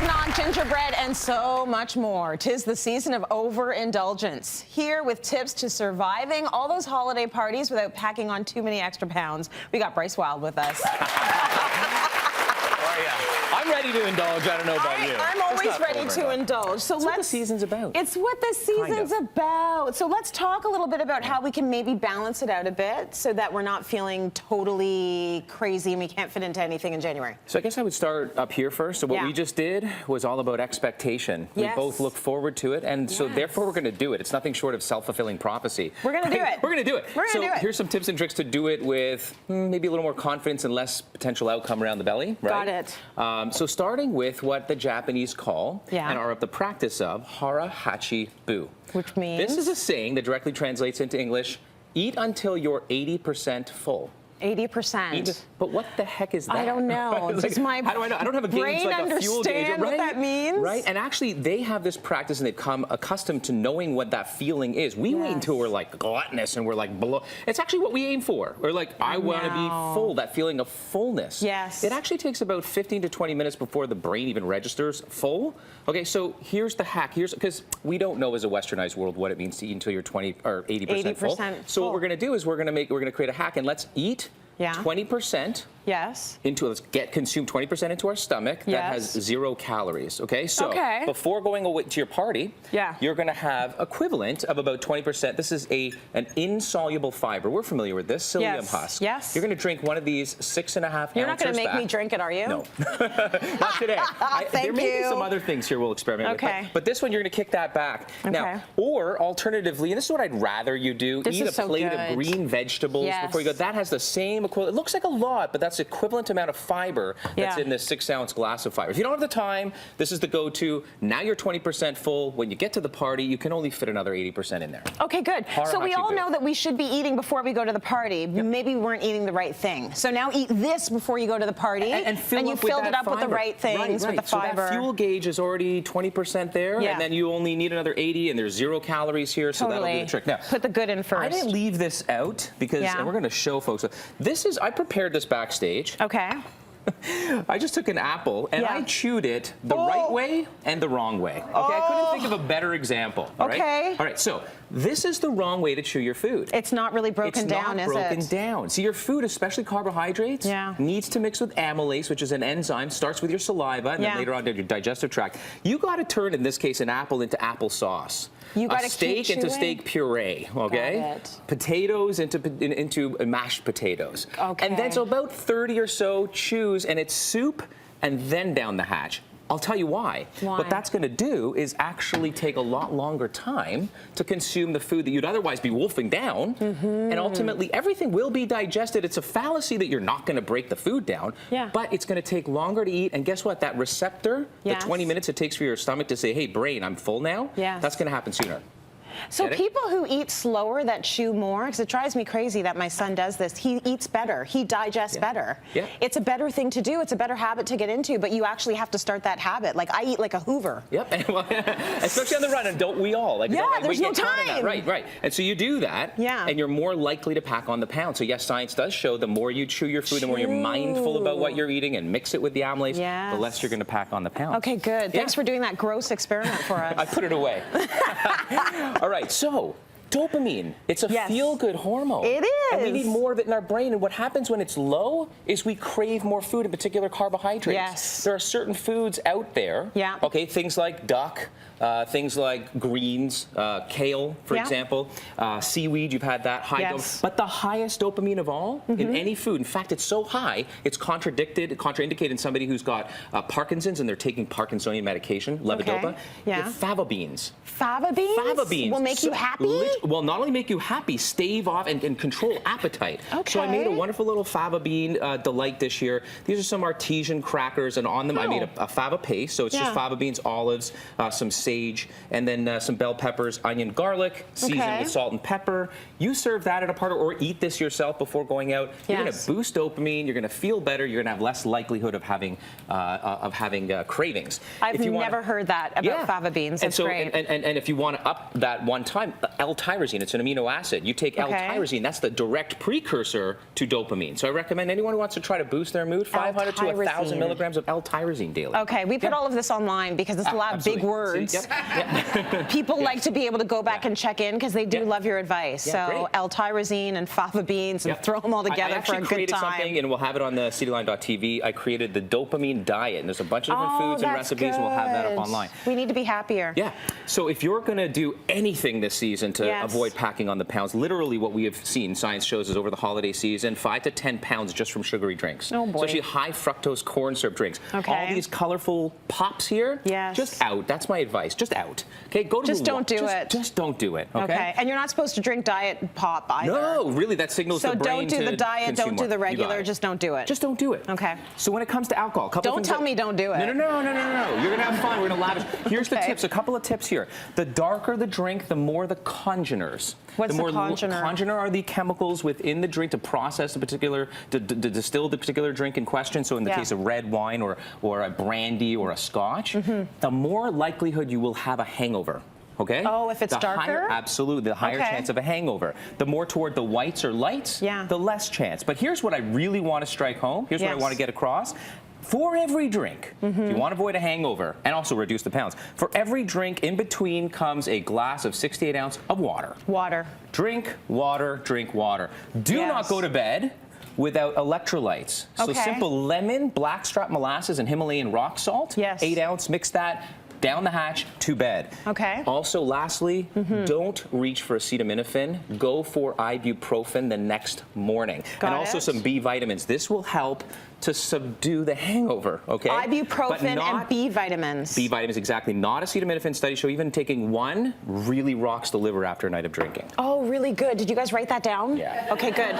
eggnog, gingerbread, and so much more. 'Tis the season of overindulgence. Here with tips to surviving all those holiday parties without packing on too many extra pounds, we got Bryce Wylde with us. I'm ready to indulge. I don't know about you. I'm always ready to indulge. So That's what the season's about. It's what the season's about. So let's talk a little bit about how we can maybe balance it out a bit so that we're not feeling totally crazy and we can't fit into anything in January. So I guess I would start up here first. So what we just did was all about expectation. Yes. We both look forward to it, and so therefore we're going to do it. It's nothing short of self-fulfilling prophecy. We're going to do it. We're going to do it. We're going to do it. Here's some tips and tricks to do it with maybe a little more confidence and less potential outcome around the belly. Right? Got it. So starting with what the Japanese call and are of the practice of hara hachi bu. Which means? This is a saying that directly translates into English, eat until you're 80% full. 80%. But what the heck is that? I don't know. Like, how do I know? I don't have a gauge, like a fuel gauge. Understand what that means? Right? And actually, they have this practice and they've come accustomed to knowing what that feeling is. We wait until we're like gluttonous and we're like below. It's actually what we aim for. We're like, I want to be full, that feeling of fullness. Yes. It actually takes about 15 to 20 minutes before the brain even registers full. Okay, so here's the hack. Because we don't know as a westernized world what it means to eat until you're 20 or 80% full. So what we're going to do is we're going to create a hack, and let's eat 20% let's consume 20% into our stomach that has 0 calories. Okay, so before going away to your party, you're going to have equivalent of about 20%. This is an insoluble fiber. We're familiar with this, psyllium husk. Yes. You're going to drink one of these 6.5 ounces. You're not going to make me drink it, are you? No, not today. There may be some other things here we'll experiment with. But this one, you're going to kick that back. Now, or alternatively, and this is what I'd rather you do, eat a plate of green vegetables before you go. That has the same equivalent. It looks like a lot, but that's the equivalent amount of fiber that's in this 6-ounce glass of fiber. If you don't have the time, this is the go-to. Now you're 20% full. When you get to the party, you can only fit another 80% in there. Okay, good. So we all know that we should be eating before we go to the party. Maybe we weren't eating the right thing. So now eat this before you go to the party, and you filled it up with the right things, with the fiber. So that fuel gauge is already 20% there, and then you only need another 80, and there's 0 calories here, so that'll do the trick. Now, put the good in first. I didn't leave this out because, and we're going to show folks. I prepared this backstage. Okay. I just took an apple and I chewed it the right way and the wrong way. Okay, I couldn't think of a better example. All right, so this is the wrong way to chew your food. It's not really broken down, is it? It's not broken down. See, your food, especially carbohydrates, needs to mix with amylase, which is an enzyme, starts with your saliva, and then later on to your digestive tract. You got to turn, in this case, an apple into applesauce. You got a steak into steak puree, okay? Potatoes into mashed potatoes. Okay. And then so about 30 or so chews, and it's soup, and then down the hatch. I'll tell you why. What that's going to do is actually take a lot longer time to consume the food that you'd otherwise be wolfing down, and ultimately everything will be digested. It's a fallacy that you're not going to break the food down, but it's going to take longer to eat, and guess what? That receptor, the 20 minutes it takes for your stomach to say, hey, brain, I'm full now, that's going to happen sooner. So people who eat slower, that chew more, because it drives me crazy that my son does this, he eats better, he digests better. It's a better thing to do, it's a better habit to get into, but you actually have to start that habit. Like, I eat like a Hoover. Especially on the run, and don't we all? Like, there's no time. Right. And so you do that, and you're more likely to pack on the pound. So yes, science does show the more you chew your food, the more you're mindful about what you're eating and mix it with the amylase, the less you're going to pack on the pound. Okay, good. Thanks for doing that gross experiment for us. I put it away. All right, so dopamine, it's a feel-good hormone. It is. And we need more of it in our brain. And what happens when it's low is we crave more food, in particular carbohydrates. There are certain foods out there, okay, things like duck, things like greens, kale, for example, seaweed, you've had that, high dose. But the highest dopamine of all in any food, in fact, it's so high, it's contraindicated in somebody who's got Parkinson's and they're taking Parkinsonian medication, levodopa. Fava beans. Fava beans? Fava beans will make you happy? Well, not only make you happy, stave off and control appetite. So I made a wonderful little fava bean delight this year. These are some artesian crackers, and on them I made a fava paste. So it's just fava beans, olives, some sage, and then some bell peppers, onion, garlic, seasoned with salt and pepper. You serve that at a party or eat this yourself before going out. You're going to boost dopamine. You're going to feel better. You're going to have less likelihood of having cravings. I've never heard that about fava beans. That's great. And if you want to up that one time, L-type L-tyrosine. It's an amino acid. You take L-tyrosine, that's the direct precursor to dopamine. So I recommend anyone who wants to try to boost their mood, 500 to 1,000 milligrams of L-tyrosine daily. Okay, we put all of this online because it's a lot of big words. People like to be able to go back and check in because they do love your advice. So L-tyrosine and fava beans and throw them all together for a good time. I created something, and we'll have it on the Cityline.tv. I created the dopamine diet, and there's a bunch of different foods and recipes, and we'll have that up online. We need to be happier. Yeah. So if you're going to do anything this season to avoid packing on the pounds, literally what we have seen, science shows, is over the holiday season, 5 to 10 pounds just from sugary drinks. Oh, boy. Especially high fructose corn syrup drinks. All these colorful pops here, just out. That's my advice. Just out. Okay, go to just don't do it. Just don't do it. Okay. And you're not supposed to drink diet pop either. No, really, that signals the brain to So don't do the diet, don't do the regular, just don't do it. Just don't do it. Okay. So when it comes to alcohol, don't tell me don't do it. No. You're gonna have fun. We're gonna lavish. Here's the tips. A couple of tips here. The darker the drink, the more the congeners. What's the congener? Congener are the chemicals within the drink to process a particular, to distill the particular drink in question. So in the case of red wine or a brandy or a scotch, the more likelihood you will have a hangover. Okay? Oh, if it's darker? Absolutely. The higher chance of a hangover. The more toward the whites or lights, the less chance. But here's what I really want to strike home. Here's what I want to get across. For every drink, if you want to avoid a hangover and also reduce the pounds, for every drink in between comes a glass of 68 ounce of water. Water. Drink water, drink water. Do not go to bed without electrolytes. So simple lemon, blackstrap molasses, and Himalayan rock salt. 8 ounce, mix that. Down the hatch to bed. Okay. Also, lastly, don't reach for acetaminophen. Go for ibuprofen the next morning. And also some B vitamins. This will help to subdue the hangover, okay? Ibuprofen and B vitamins. B vitamins, exactly. Not acetaminophen. Studies show even taking one really rocks the liver after a night of drinking. Oh, really good. Did you guys write that down? Yeah. Okay, good.